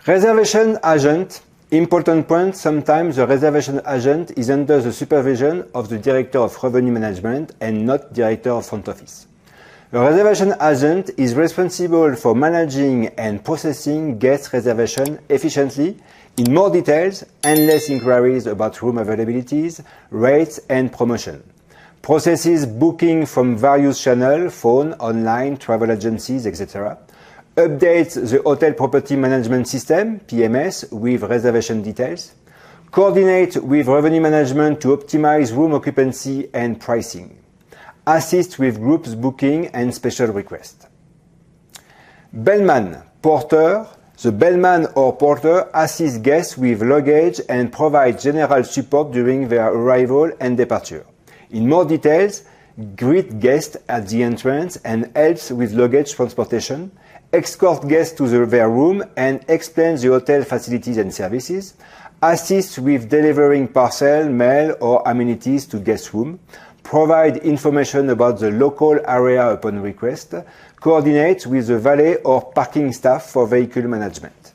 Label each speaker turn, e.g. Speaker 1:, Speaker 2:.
Speaker 1: Reservation agent. Important point, sometimes the reservation agent is under the supervision of the Director of Revenue Management and not Director of Front Office. A reservation agent is responsible for managing and processing guest reservation efficiently in more details and less inquiries about room availabilities, rates and promotion. Processes booking from various channels, phone, online, travel agencies, etc. Updates the Hotel Property Management System, PMS, with reservation details. Coordinate with revenue management to optimize room occupancy and pricing. Assist with groups booking and special requests. Bellman, porter. The bellman or porter assists guests with luggage and provides general support during their arrival and departure. In more details, greet guests at the entrance and helps with luggage transportation, escort guests to their room and explains the hotel facilities and services, assists with delivering parcel, mail or amenities to guest room, provide information about the local area upon request, coordinate with the valet or parking staff for vehicle management.